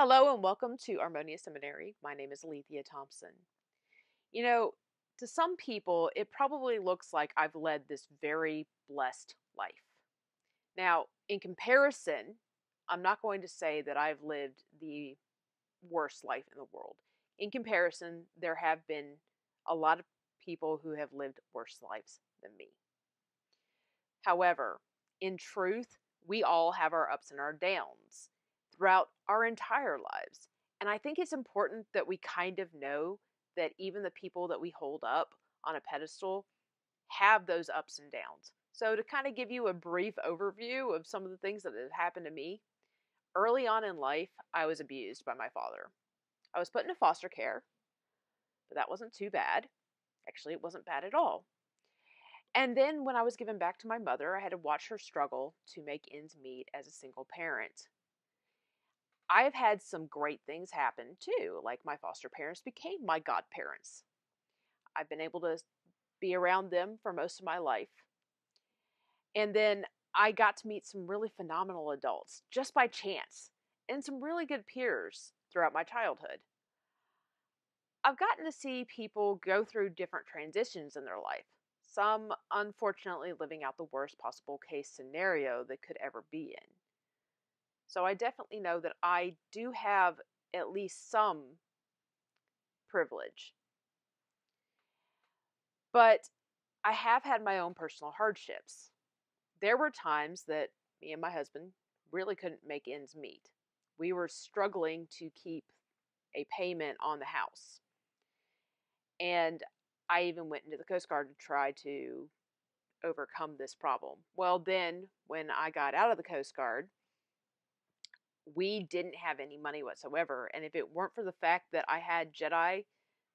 Hello and welcome to Armonia Seminary. My name is Alethea Thompson. You know, to some people, it probably looks like I've led this very blessed life. Now, in comparison, I'm not going to say that I've lived the worst life in the world. In comparison, there have been a lot of people who have lived worse lives than me. However, in truth, we all have our ups and our downs throughout our entire lives. And I think it's important that we kind of know that even the people that we hold up on a pedestal have those ups and downs. So, to kind of give you a brief overview of some of the things that have happened to me, early on in life, I was abused by my father. I was put into foster care, but that wasn't too bad. Actually, it wasn't bad at all. And then when I was given back to my mother, I had to watch her struggle to make ends meet as a single parent. I've had some great things happen too, like my foster parents became my godparents. I've been able to be around them for most of my life. And then I got to meet some really phenomenal adults just by chance and some really good peers throughout my childhood. I've gotten to see people go through different transitions in their life. Some, unfortunately, living out the worst possible case scenario they could ever be in. So I definitely know that I do have at least some privilege. But I have had my own personal hardships. There were times that me and my husband really couldn't make ends meet. We were struggling to keep a payment on the house. And I even went into the Coast Guard to try to overcome this problem. Well, then when I got out of the Coast Guard, we didn't have any money whatsoever. And if it weren't for the fact that I had Jedi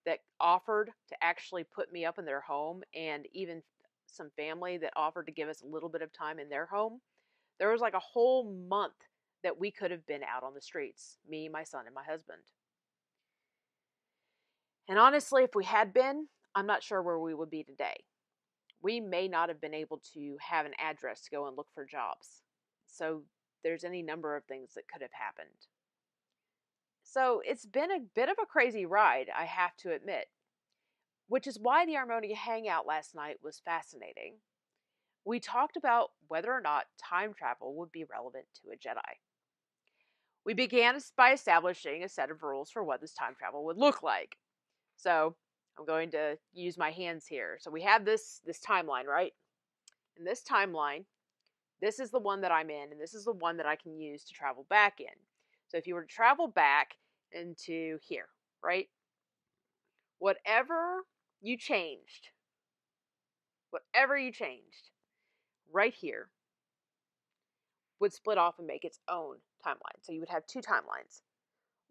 that offered to actually put me up in their home, and even some family that offered to give us a little bit of time in their home, there was like a whole month that we could have been out on the streets, me, my son, and my husband. And honestly, if we had been, I'm not sure where we would be today. We may not have been able to have an address to go and look for jobs. So there's any number of things that could have happened. So it's been a bit of a crazy ride, I have to admit, which is why the Armonia Hangout last night was fascinating. We talked about whether or not time travel would be relevant to a Jedi. We began by establishing a set of rules for what this time travel would look like. So I'm going to use my hands here. So we have this timeline, right? In this timeline, this is the one that I'm in, and this is the one that I can use to travel back in. So if you were to travel back into here, right? Whatever you changed, right here, would split off and make its own timeline. So you would have two timelines.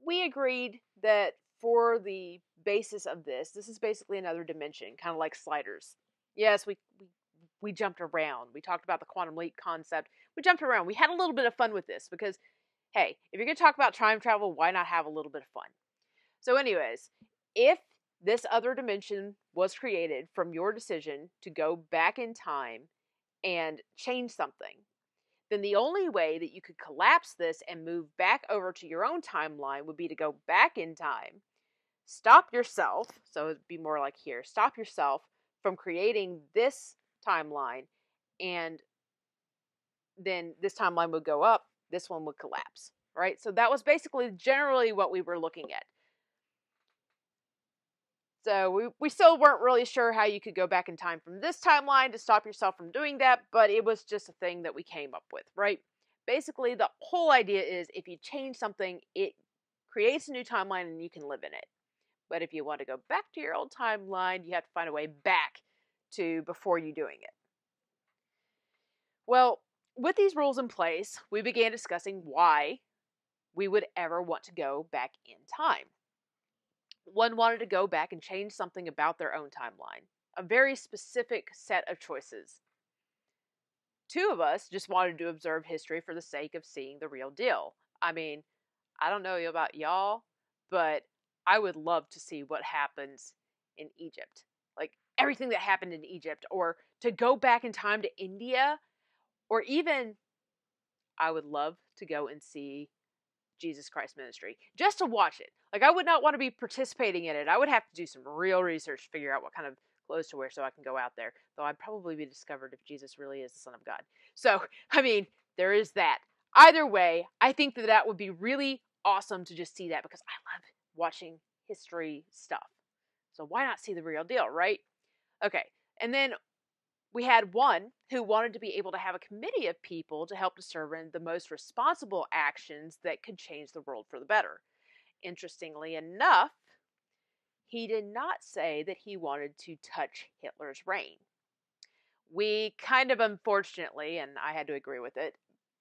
We agreed that for the basis of this is basically another dimension, kind of like sliders. Yes, we jumped around. We talked about the quantum leap concept. We jumped around. We had a little bit of fun with this because, hey, if you're going to talk about time travel, why not have a little bit of fun? So anyways, if this other dimension was created from your decision to go back in time and change something, then the only way that you could collapse this and move back over to your own timeline would be to go back in time, stop yourself, so it'd be more like here, stop yourself from creating this timeline, and then this timeline would go up, this one would collapse, right? So that was basically generally what we were looking at. So we still weren't really sure how you could go back in time from this timeline to stop yourself from doing that, but it was just a thing that we came up with, right? Basically, the whole idea is if you change something, it creates a new timeline and you can live in it. But if you want to go back to your old timeline, you have to find a way back to before you doing it. Well, with these rules in place, we began discussing why we would ever want to go back in time. One wanted to go back and change something about their own timeline, a very specific set of choices. Two of us just wanted to observe history for the sake of seeing the real deal. I mean, I don't know about y'all, but I would love to see what happens in Egypt. Like everything that happened in Egypt, or to go back in time to India, or even I would love to go and see Jesus Christ Ministry just to watch it. Like, I would not want to be participating in it. I would have to do some real research to figure out what kind of clothes to wear so I can go out there. Though I'd probably be discovered if Jesus really is the Son of God. So, I mean, there is that. Either way, I think that that would be really awesome to just see that, because I love watching history stuff. So why not see the real deal, right? Okay, and then we had one who wanted to be able to have a committee of people to help determine the most responsible actions that could change the world for the better. Interestingly enough, he did not say that he wanted to touch Hitler's reign. We kind of unfortunately, and I had to agree with it,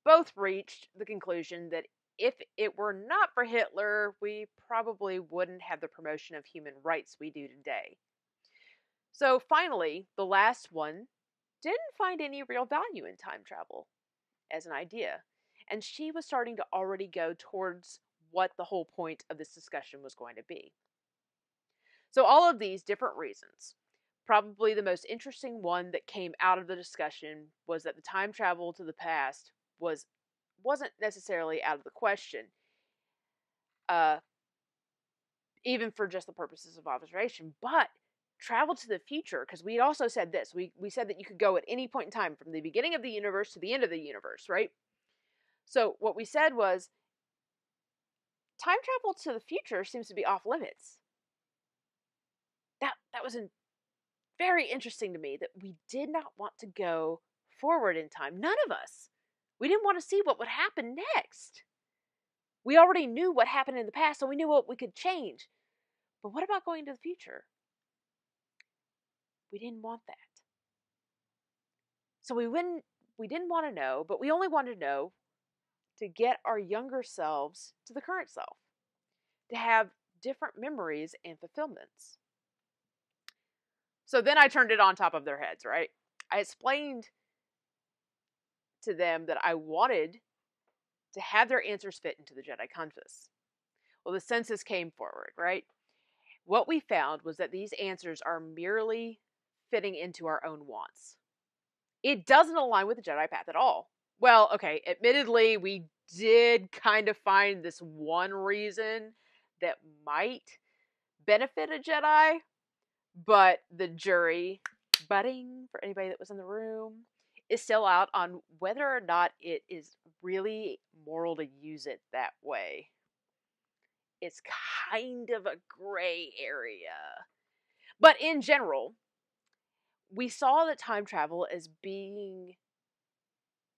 both reached the conclusion that if it were not for Hitler, we probably wouldn't have the promotion of human rights we do today. So finally, the last one didn't find any real value in time travel as an idea, and she was starting to already go towards what the whole point of this discussion was going to be. So all of these different reasons, probably the most interesting one that came out of the discussion was that the time travel to the past wasn't necessarily out of the question, even for just the purposes of observation, but travel to the future, because we had also said this. We said that you could go at any point in time from the beginning of the universe to the end of the universe, right? So what we said was time travel to the future seems to be off limits. That was very interesting to me, that we did not want to go forward in time. None of us. We didn't want to see what would happen next. We already knew what happened in the past, so we knew what we could change. But what about going to the future? We didn't want that. So we didn't want to know, but we only wanted to know to get our younger selves to the current self, to have different memories and fulfillments. So then I turned it on top of their heads, right? I explained to them that I wanted to have their answers fit into the Jedi compass. Well, the census came forward, right? What we found was that these answers are merely fitting into our own wants. It doesn't align with the Jedi path at all. Well, okay, admittedly, we did kind of find this one reason that might benefit a Jedi, but the jury, budding for anybody that was in the room, is still out on whether or not it is really moral to use it that way. It's kind of a gray area. But in general, we saw that time travel as being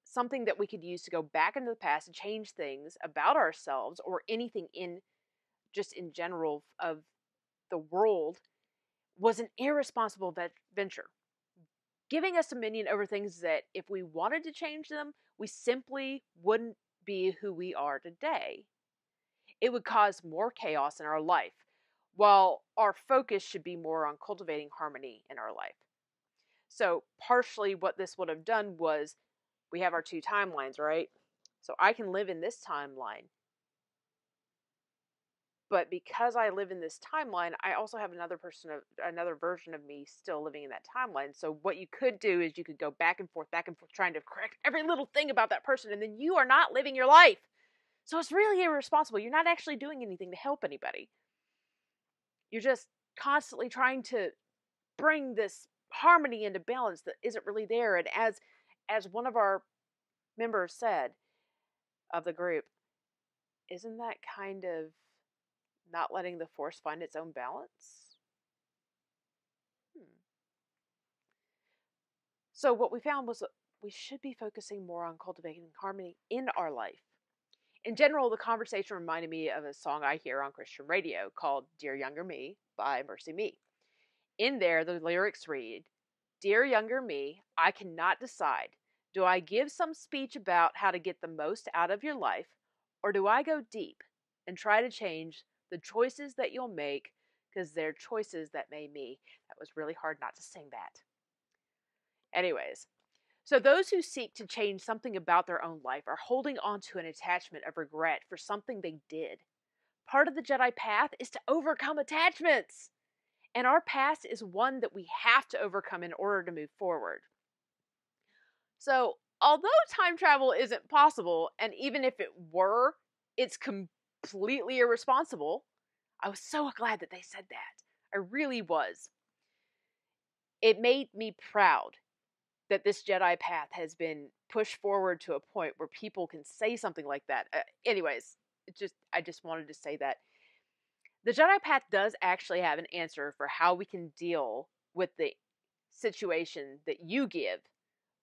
something that we could use to go back into the past and change things about ourselves or anything in general of the world was an irresponsible venture, giving us dominion over things that if we wanted to change them, we simply wouldn't be who we are today. It would cause more chaos in our life, while our focus should be more on cultivating harmony in our life. So partially what this would have done was, we have our two timelines, right? So I can live in this timeline. But because I live in this timeline, I also have another version of me still living in that timeline. So what you could do is you could go back and forth, trying to correct every little thing about that person, and then you are not living your life. So it's really irresponsible. You're not actually doing anything to help anybody. You're just constantly trying to bring this harmony into balance that isn't really there. And as one of our members said of the group, isn't that kind of not letting the Force find its own balance? So what we found was that we should be focusing more on cultivating harmony in our life. In general, the conversation reminded me of a song I hear on Christian radio called Dear Younger Me by Mercy Me. In there, the lyrics read, Dear younger me, I cannot decide. Do I give some speech about how to get the most out of your life, or do I go deep and try to change the choices that you'll make, because they're choices that made me? That was really hard not to sing that. Anyways, so those who seek to change something about their own life are holding on to an attachment of regret for something they did. Part of the Jedi path is to overcome attachments. And our past is one that we have to overcome in order to move forward. So, although time travel isn't possible, and even if it were, It's completely irresponsible. I was so glad that they said that. I really was. It made me proud that this Jedi path has been pushed forward to a point where people can say something like that. Anyways, I just wanted to say that the Jedi path does actually have an answer for how we can deal with the situation that you give.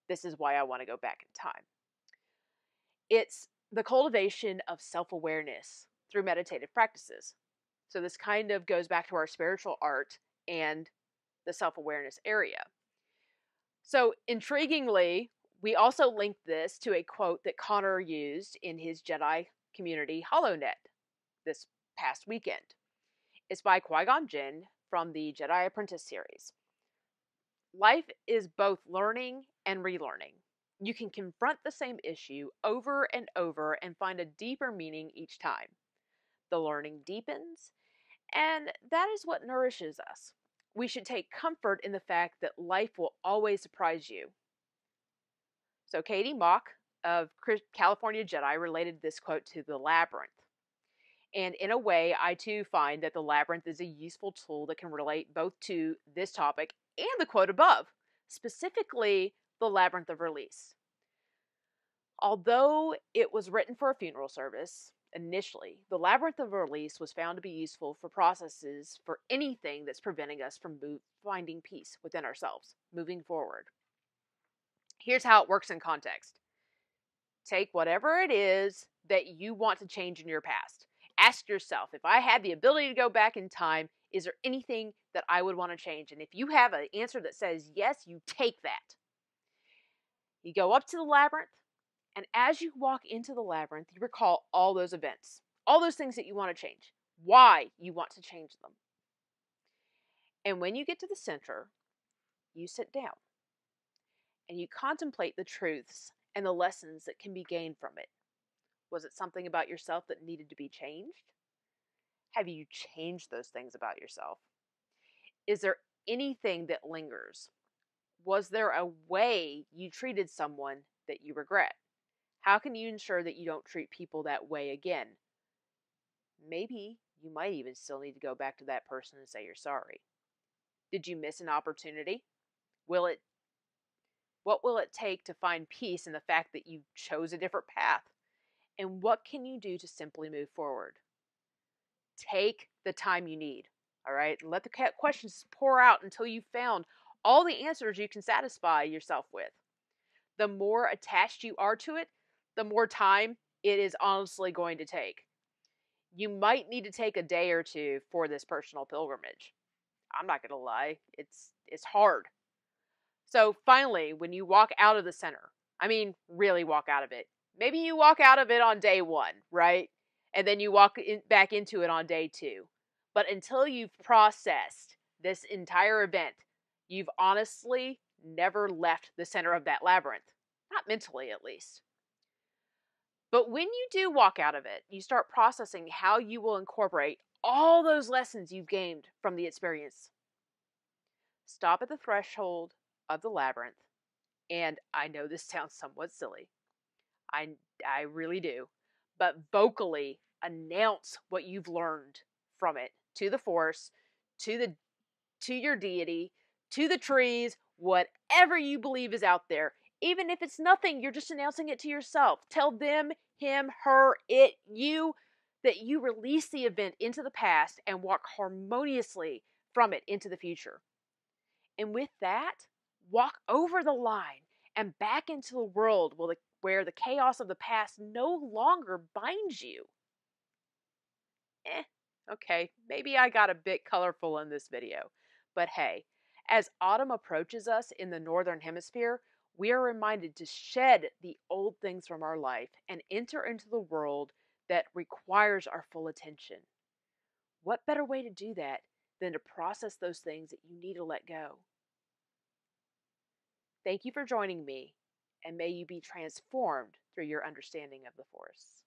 This is why I want to go back in time. It's the cultivation of self-awareness through meditative practices. So this kind of goes back to our spiritual art and the self-awareness area. So intriguingly, we also link this to a quote that Connor used in his Jedi community HoloNet this past weekend. It's by Qui-Gon Jinn from the Jedi Apprentice series. Life is both learning and relearning. You can confront the same issue over and over and find a deeper meaning each time. The learning deepens, and that is what nourishes us. We should take comfort in the fact that life will always surprise you. So Katie Mock of California Jedi related this quote to the labyrinth. And in a way, I too find that the labyrinth is a useful tool that can relate both to this topic and the quote above, specifically the labyrinth of release. Although it was written for a funeral service, initially, the labyrinth of release was found to be useful for processes for anything that's preventing us from finding peace within ourselves, moving forward. Here's how it works in context. Take whatever it is that you want to change in your past. Ask yourself, if I had the ability to go back in time, is there anything that I would want to change? And if you have an answer that says yes, you take that. You go up to the labyrinth, and as you walk into the labyrinth, you recall all those events, all those things that you want to change, why you want to change them. And when you get to the center, you sit down and you contemplate the truths and the lessons that can be gained from it. Was it something about yourself that needed to be changed? Have you changed those things about yourself? Is there anything that lingers? Was there a way you treated someone that you regret? How can you ensure that you don't treat people that way again? Maybe you might even still need to go back to that person and say you're sorry. Did you miss an opportunity? What will it take to find peace in the fact that you chose a different path? And what can you do to simply move forward? Take the time you need, all right? And let the questions pour out until you've found all the answers you can satisfy yourself with. The more attached you are to it, the more time it is honestly going to take. You might need to take a day or two for this personal pilgrimage. I'm not going to lie, it's hard. So finally, when you walk out of the center, really walk out of it. Maybe you walk out of it on day 1, right? And then you walk back into it on day 2. But until you've processed this entire event, you've honestly never left the center of that labyrinth. Not mentally, at least. But when you do walk out of it, you start processing how you will incorporate all those lessons you've gained from the experience. Stop at the threshold of the labyrinth, and I know this sounds somewhat silly. I really do. But vocally announce what you've learned from it to the Force, to your deity, to the trees, whatever you believe is out there. Even if it's nothing, you're just announcing it to yourself. Tell them, him, her, it, you, that you release the event into the past and walk harmoniously from it into the future. And with that, walk over the line and back into the world where the chaos of the past no longer binds you. Okay, maybe I got a bit colorful in this video. But hey, as autumn approaches us in the northern hemisphere, we are reminded to shed the old things from our life and enter into the world that requires our full attention. What better way to do that than to process those things that you need to let go? Thank you for joining me, and may you be transformed through your understanding of the Force.